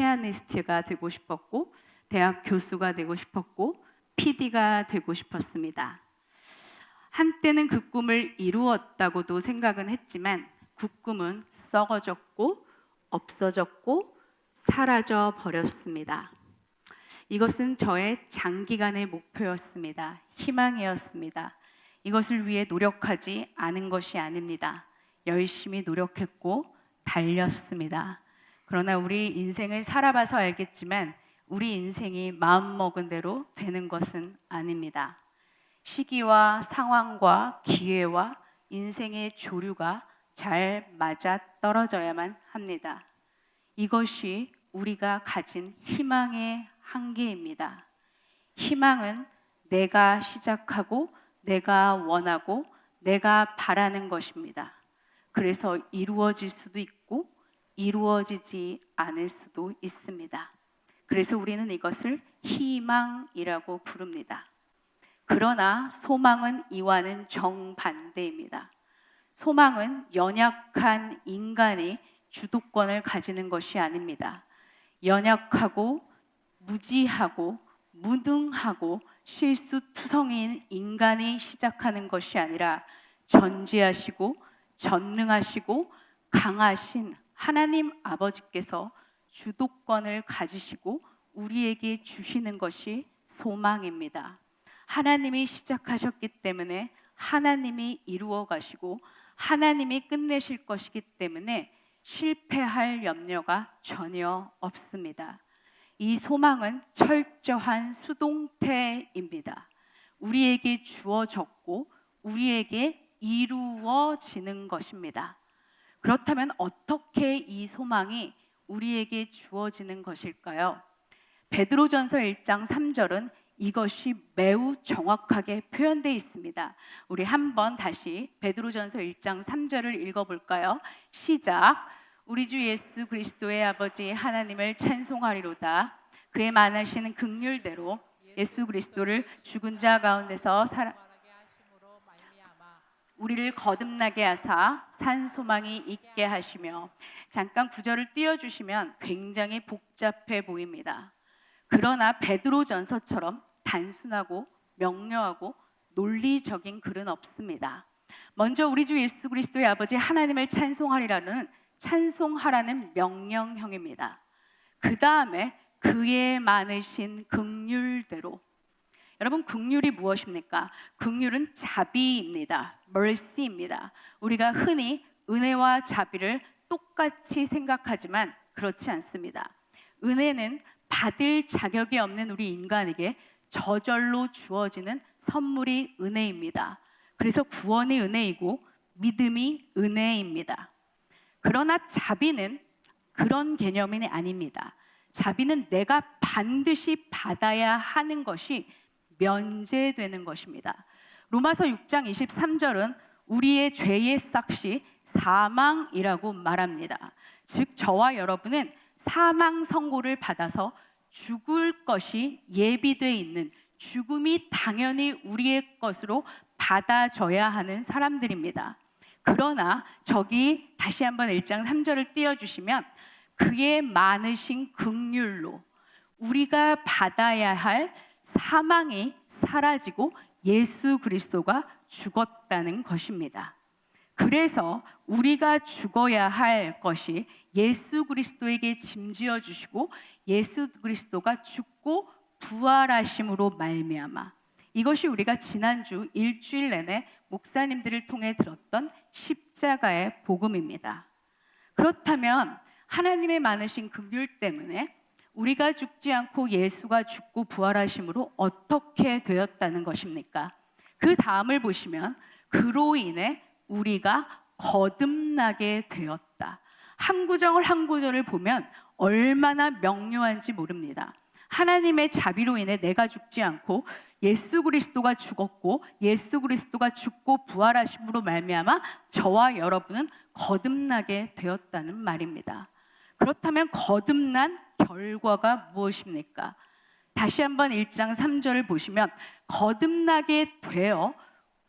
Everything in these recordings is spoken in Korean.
피아니스트가 되고 싶었고, 대학 교수가 되고 싶었고, PD가 되고 싶었습니다. 한때는 그 꿈을 이루었다고도 생각은 했지만 그 꿈은 썩어졌고 없어졌고 사라져 버렸습니다. 이것은 저의 장기간의 목표였습니다. 희망이었습니다. 이것을 위해 노력하지 않은 것이 아닙니다. 열심히 노력했고 달렸습니다. 그러나 우리 인생을 살아봐서 알겠지만 우리 인생이 마음먹은 대로 되는 것은 아닙니다. 시기와 상황과 기회와 인생의 조류가 잘 맞아 떨어져야만 합니다. 이것이 우리가 가진 희망의 한계입니다. 희망은 내가 시작하고 내가 원하고 내가 바라는 것입니다. 그래서 이루어질 수도 있고 이루어지지 않을 수도 있습니다. 그래서 우리는 이것을 희망이라고 부릅니다. 그러나 소망은 이와는 정반대입니다. 소망은 연약한 인간이 주도권을 가지는 것이 아닙니다. 연약하고 무지하고 무능하고 실수투성이인 인간이 시작하는 것이 아니라 전지하시고 전능하시고 강하신 하나님 아버지께서 주도권을 가지시고 우리에게 주시는 것이 소망입니다. 하나님이 시작하셨기 때문에 하나님이 이루어 가시고 하나님이 끝내실 것이기 때문에 실패할 염려가 전혀 없습니다. 이 소망은 철저한 수동태입니다. 우리에게 주어졌고 우리에게 이루어지는 것입니다. 그렇다면 어떻게 이 소망이 우리에게 주어지는 것일까요? 베드로전서 1장 3절은 이것이 매우 정확하게 표현되어 있습니다. 우리 한번 다시 베드로전서 1장 3절을 읽어볼까요? 시작. 우리 주 예수 그리스도의 아버지 하나님을 찬송하리로다. 그의 많으신 긍휼대로 예수 그리스도를 죽은 자 가운데서 우리를 거듭나게 하사 산 소망이 있게 하시며. 잠깐 구절을 띄워주시면 굉장히 복잡해 보입니다. 그러나 베드로전서처럼 단순하고 명료하고 논리적인 글은 없습니다. 먼저 우리 주 예수 그리스도의 아버지 하나님을 찬송하라는 명령형입니다. 그 다음에 그의 많으신 긍휼대로. 여러분, 긍휼이 무엇입니까? 긍휼은 자비입니다. mercy입니다. 우리가 흔히 은혜와 자비를 똑같이 생각하지만 그렇지 않습니다. 은혜는 받을 자격이 없는 우리 인간에게 저절로 주어지는 선물이 은혜입니다. 그래서 구원이 은혜이고 믿음이 은혜입니다. 그러나 자비는 그런 개념이 아닙니다. 자비는 내가 반드시 받아야 하는 것이 면제되는 것입니다. 로마서 6장 23절은 우리의 죄의 삭시 사망이라고 말합니다. 즉 저와 여러분은 사망 선고를 받아서 죽을 것이 예비되어 있는, 죽음이 당연히 우리의 것으로 받아져야 하는 사람들입니다. 그러나 저기 다시 한번 1장 3절을 띄워주시면 그의 많으신 긍휼로 우리가 받아야 할 사망이 사라지고 예수 그리스도가 죽었다는 것입니다. 그래서 우리가 죽어야 할 것이 예수 그리스도에게 짐지어 주시고 예수 그리스도가 죽고 부활하심으로 말미암아. 이것이 우리가 지난주 일주일 내내 목사님들을 통해 들었던 십자가의 복음입니다. 그렇다면 하나님의 많으신 긍휼 때문에 우리가 죽지 않고 예수가 죽고 부활하심으로 어떻게 되었다는 것입니까? 그 다음을 보시면 그로 인해 우리가 거듭나게 되었다. 한 구절 한 구절을 보면 얼마나 명료한지 모릅니다. 하나님의 자비로 인해 내가 죽지 않고 예수 그리스도가 죽었고 예수 그리스도가 죽고 부활하심으로 말미암아 저와 여러분은 거듭나게 되었다는 말입니다. 그렇다면 거듭난 결과가 무엇입니까? 다시 한번 1장 3절을 보시면 거듭나게 되어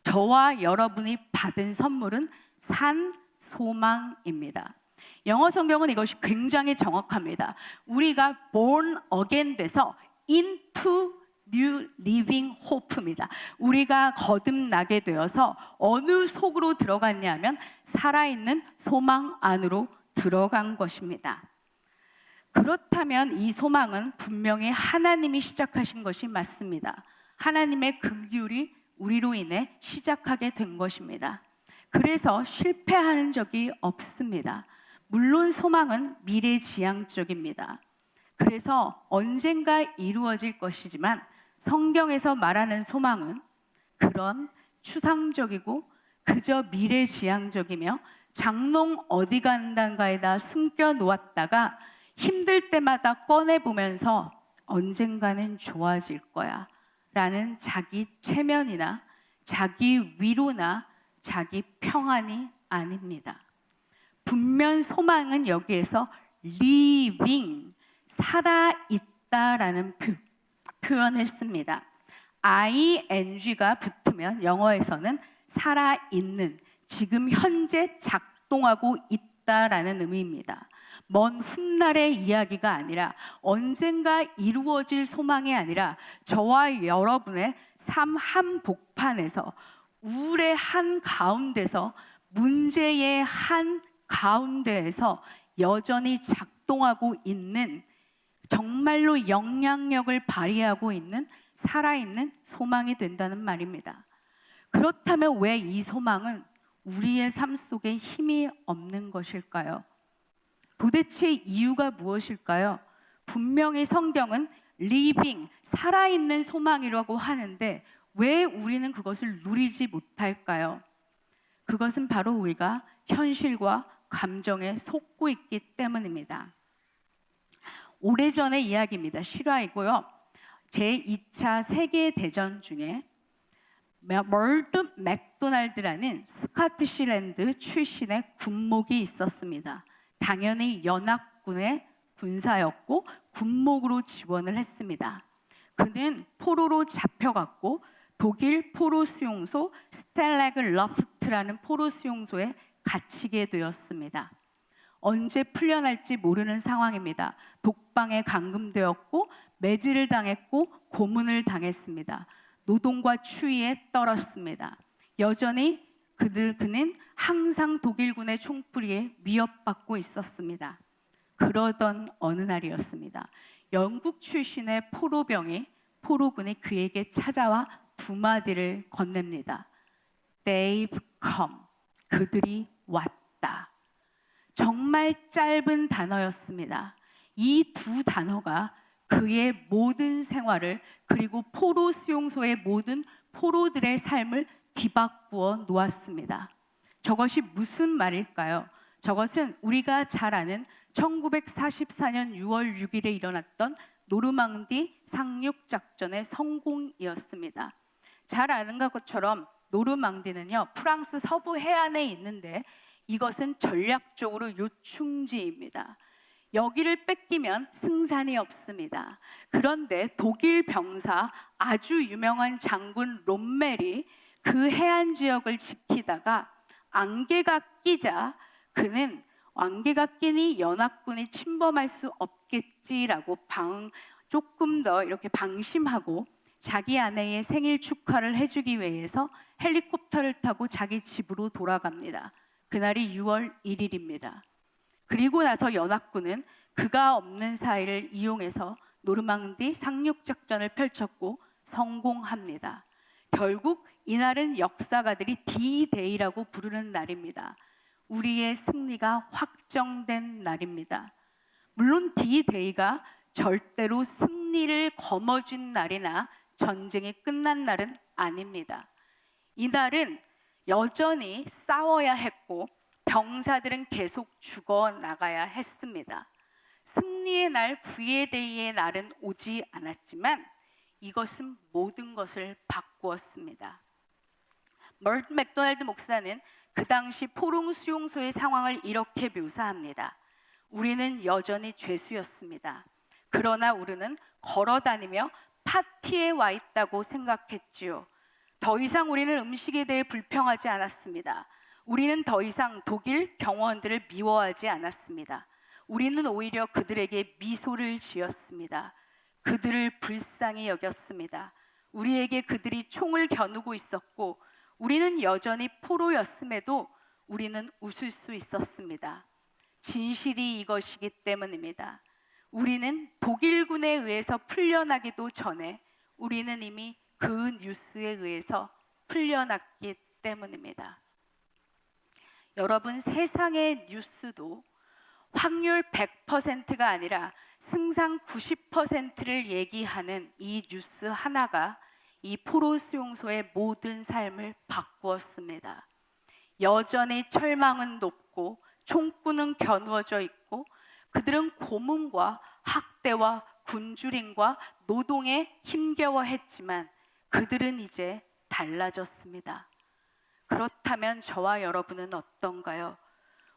저와 여러분이 받은 선물은 산 소망입니다. 영어 성경은 이것이 굉장히 정확합니다. 우리가 born again 돼서 into new living hope입니다. 우리가 거듭나게 되어서 어느 속으로 들어갔냐면 살아있는 소망 안으로 들어간 것입니다. 그렇다면 이 소망은 분명히 하나님이 시작하신 것이 맞습니다. 하나님의 긍휼이 우리로 인해 시작하게 된 것입니다. 그래서 실패하는 적이 없습니다. 물론 소망은 미래지향적입니다. 그래서 언젠가 이루어질 것이지만 성경에서 말하는 소망은 그런 추상적이고 그저 미래지향적이며 장롱 어디 간단가에다 숨겨 놓았다가 힘들 때마다 꺼내보면서 언젠가는 좋아질 거야 라는 자기 체면이나 자기 위로나 자기 평안이 아닙니다. 분명 소망은 여기에서 living, 살아있다라는 표현을 씁니다. ing가 붙으면 영어에서는 살아있는, 지금 현재 작동하고 있다라는 의미입니다. 먼 훗날의 이야기가 아니라 언젠가 이루어질 소망이 아니라 저와 여러분의 삶 한복판에서 우울의 한 가운데서 문제의 한 가운데에서 여전히 작동하고 있는 정말로 영향력을 발휘하고 있는 살아있는 소망이 된다는 말입니다. 그렇다면 왜 이 소망은 우리의 삶 속에 힘이 없는 것일까요? 도대체 이유가 무엇일까요? 분명히 성경은 living, 살아있는 소망이라고 하는데 왜 우리는 그것을 누리지 못할까요? 그것은 바로 우리가 현실과 감정에 속고 있기 때문입니다. 오래전의 이야기입니다. 실화이고요. 제2차 세계대전 중에 멀드 맥도날드라는 스코틀랜드 출신의 군목이 있었습니다. 당연히 연합군의 군사였고 군목으로 지원을 했습니다. 그는 포로로 잡혀갔고 독일 포로 수용소 스텔라그 러프트라는 포로 수용소에 갇히게 되었습니다. 언제 풀려날지 모르는 상황입니다. 독방에 감금되었고 매질을 당했고 고문을 당했습니다. 노동과 추위에 떨었습니다. 여전히 그는 항상 독일군의 총뿌리에 위협받고 있었습니다. 그러던 어느 날이었습니다. 영국 출신의 포로군이 그에게 찾아와 두 마디를 건넵니다. They've come. 그들이 왔다. 정말 짧은 단어였습니다. 이 두 단어가 그의 모든 생활을 그리고 포로 수용소의 모든 포로들의 삶을 뒤바꾸어 놓았습니다. 저것이 무슨 말일까요? 저것은 우리가 잘 아는 1944년 6월 6일에 일어났던 노르망디 상륙작전의 성공이었습니다. 잘 아는 것처럼 노르망디는요, 프랑스 서부 해안에 있는데 이것은 전략적으로 요충지입니다. 여기를 뺏기면 승산이 없습니다. 그런데 독일 병사 아주 유명한 장군 롬멜이 그 해안 지역을 지키다가 안개가 끼자 그는 안개가 끼니 연합군이 침범할 수 없겠지라고 조금 더 이렇게 방심하고 자기 아내의 생일 축하를 해주기 위해서 헬리콥터를 타고 자기 집으로 돌아갑니다. 그날이 6월 1일입니다. 그리고 나서 연합군은 그가 없는 사이를 이용해서 노르망디 상륙작전을 펼쳤고 성공합니다. 결국 이날은 역사가들이 D-Day라고 부르는 날입니다. 우리의 승리가 확정된 날입니다. 물론 D-Day가 절대로 승리를 거머쥔 날이나 전쟁이 끝난 날은 아닙니다. 이날은 여전히 싸워야 했고 병사들은 계속 죽어나가야 했습니다. 승리의 날, V-Day의 날은 오지 않았지만 이것은 모든 것을 바꾸었습니다. 멀드 맥도날드 목사는 그 당시 포로 수용소의 상황을 이렇게 묘사합니다. 우리는 여전히 죄수였습니다. 그러나 우리는 걸어다니며 파티에 와 있다고 생각했지요. 더 이상 우리는 음식에 대해 불평하지 않았습니다. 우리는 더 이상 독일 경호원들을 미워하지 않았습니다. 우리는 오히려 그들에게 미소를 지었습니다. 그들을 불쌍히 여겼습니다. 우리에게 그들이 총을 겨누고 있었고 우리는 여전히 포로였음에도 우리는 웃을 수 있었습니다. 진실이 이것이기 때문입니다. 우리는 독일군에 의해서 풀려나기도 전에 우리는 이미 그 뉴스에 의해서 풀려났기 때문입니다. 여러분, 세상의 뉴스도 확률 100%가 아니라 승산 90%를 얘기하는 이 뉴스 하나가 이 포로 수용소의 모든 삶을 바꾸었습니다. 여전히 철망은 높고 총구는 겨누어져 있고 그들은 고문과 학대와 굶주림과 노동에 힘겨워했지만 그들은 이제 달라졌습니다. 그렇다면 저와 여러분은 어떤가요?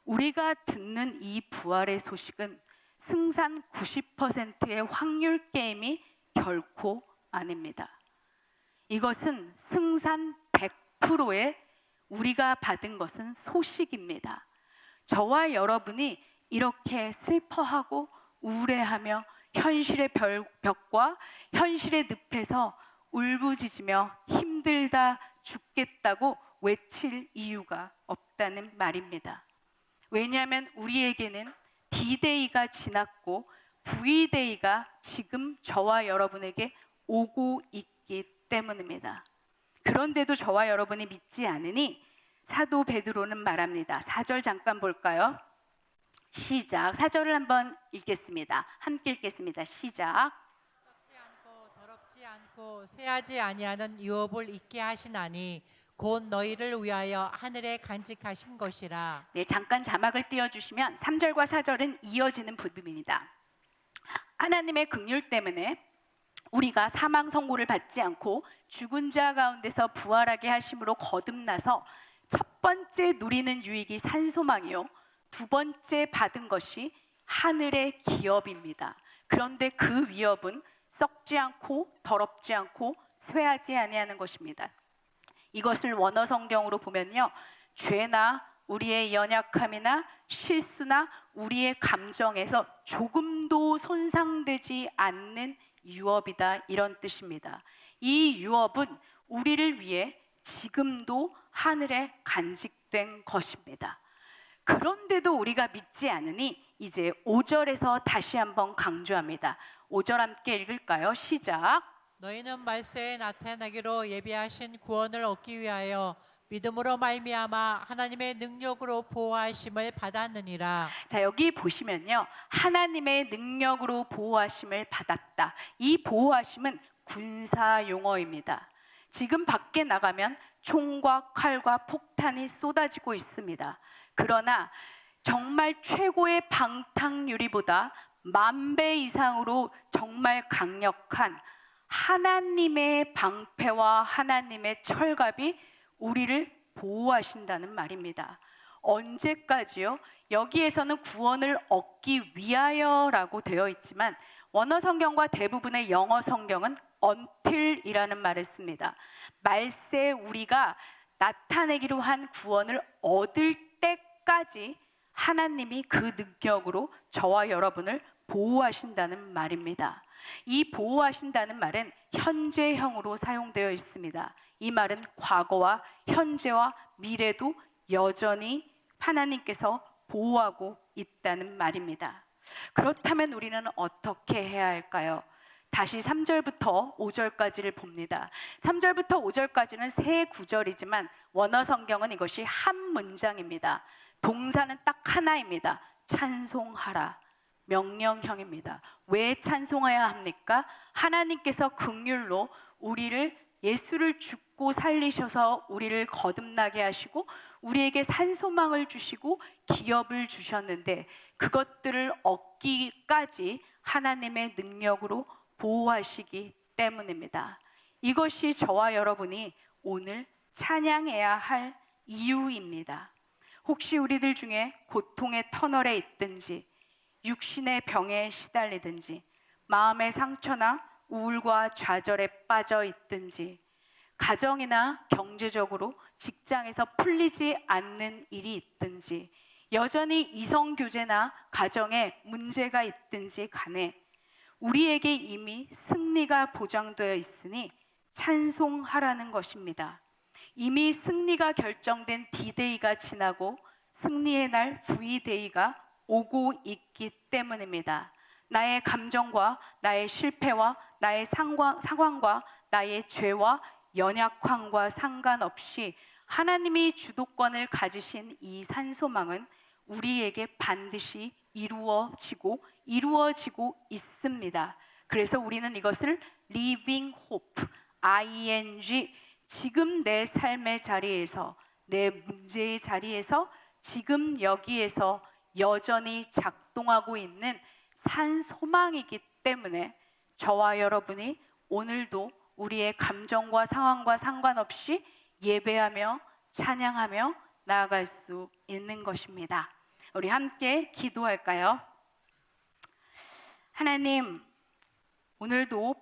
우리가 듣는 이 부활의 소식은 승산 90%의 확률 게임이 결코 아닙니다. 이것은 승산 100%의 우리가 받은 것은 소식입니다. 저와 여러분이 이렇게 슬퍼하고 우울해하며 현실의 벽과 현실의 늪에서 울부짖으며 힘들다 죽겠다고 외칠 이유가 없다는 말입니다. 왜냐하면 우리에게는 D-Day가 지났고 V-Day가 지금 저와 여러분에게 오고 있기 때문입니다. 그런데도 저와 여러분이 믿지 않으니 사도 베드로는 말합니다. 4절 잠깐 볼까요? 시작. 4절을 한번 읽겠습니다. 함께 읽겠습니다. 시작. 썩지 않고 더럽지 않고 쇠하지 아니하는 유업을 있게 하시나니 곧 너희를 위하여 하늘에 간직하신 것이라. 네, 잠깐 자막을 띄워주시면 3절과 4절은 이어지는 부분입니다. 하나님의 긍휼 때문에 우리가 사망 선고를 받지 않고 죽은 자 가운데서 부활하게 하심으로 거듭나서 첫 번째 누리는 유익이 산소망이요, 두 번째 받은 것이 하늘의 기업입니다. 그런데 그 위업은 썩지 않고 더럽지 않고 쇠하지 아니하는 것입니다. 이것을 원어 성경으로 보면요, 죄나 우리의 연약함이나 실수나 우리의 감정에서 조금도 손상되지 않는 유업이다, 이런 뜻입니다. 이 유업은 우리를 위해 지금도 하늘에 간직된 것입니다. 그런데도 우리가 믿지 않으니 이제 5절에서 다시 한번 강조합니다. 5절 함께 읽을까요? 시작. 너희는 말세에 나타나기로 예비하신 구원을 얻기 위하여 믿음으로 말미암아 하나님의 능력으로 보호하심을 받았느니라. 자, 여기 보시면요, 하나님의 능력으로 보호하심을 받았다. 이 보호하심은 군사 용어입니다. 지금 밖에 나가면 총과 칼과 폭탄이 쏟아지고 있습니다. 그러나 정말 최고의 방탕유리보다 10,000배 이상으로 정말 강력한 하나님의 방패와 하나님의 철갑이 우리를 보호하신다는 말입니다. 언제까지요? 여기에서는 구원을 얻기 위하여라고 되어 있지만 원어 성경과 대부분의 영어 성경은 until이라는 말을 씁니다. 말세 우리가 나타내기로 한 구원을 얻을 때까지 하나님이 그 능력으로 저와 여러분을 보호하신다는 말입니다. 이 보호하신다는 말은 현재형으로 사용되어 있습니다. 이 말은 과거와 현재와 미래도 여전히 하나님께서 보호하고 있다는 말입니다. 그렇다면 우리는 어떻게 해야 할까요? 다시 3절부터 5절까지를 봅니다. 3절부터 5절까지는 세 구절이지만 원어 성경은 이것이 한 문장입니다. 동사는 딱 하나입니다. 찬송하라. 명령형입니다. 왜 찬송해야 합니까? 하나님께서 긍휼로 우리를, 예수를 죽고 살리셔서 우리를 거듭나게 하시고 우리에게 산소망을 주시고 기업을 주셨는데 그것들을 얻기까지 하나님의 능력으로 보호하시기 때문입니다. 이것이 저와 여러분이 오늘 찬양해야 할 이유입니다. 혹시 우리들 중에 고통의 터널에 있든지 육신의 병에 시달리든지 마음의 상처나 우울과 좌절에 빠져 있든지 가정이나 경제적으로 직장에서 풀리지 않는 일이 있든지 여전히 이성 교제나 가정에 문제가 있든지 간에 우리에게 이미 승리가 보장되어 있으니 찬송하라는 것입니다. 이미 승리가 결정된 D-Day가 지나고 승리의 날 V-Day가 오고 있기 때문입니다. 나의 감정과 나의 실패와 나의 상황과 나의 죄와 연약함과 상관없이 하나님이 주도권을 가지신 이 산소망은 우리에게 반드시 이루어지고 있습니다. 그래서 우리는 이것을 living hope, ing, 지금 내 삶의 자리에서, 내 문제의 자리에서, 지금 여기에서 여전히 작동하고 있는 산소망이기 때문에 저와 여러분이 오늘도 우리의 감정과 상황과 상관없이 예배하며 찬양하며 나아갈 수 있는 것입니다. 우리 함께 기도할까요? 하나님, 오늘도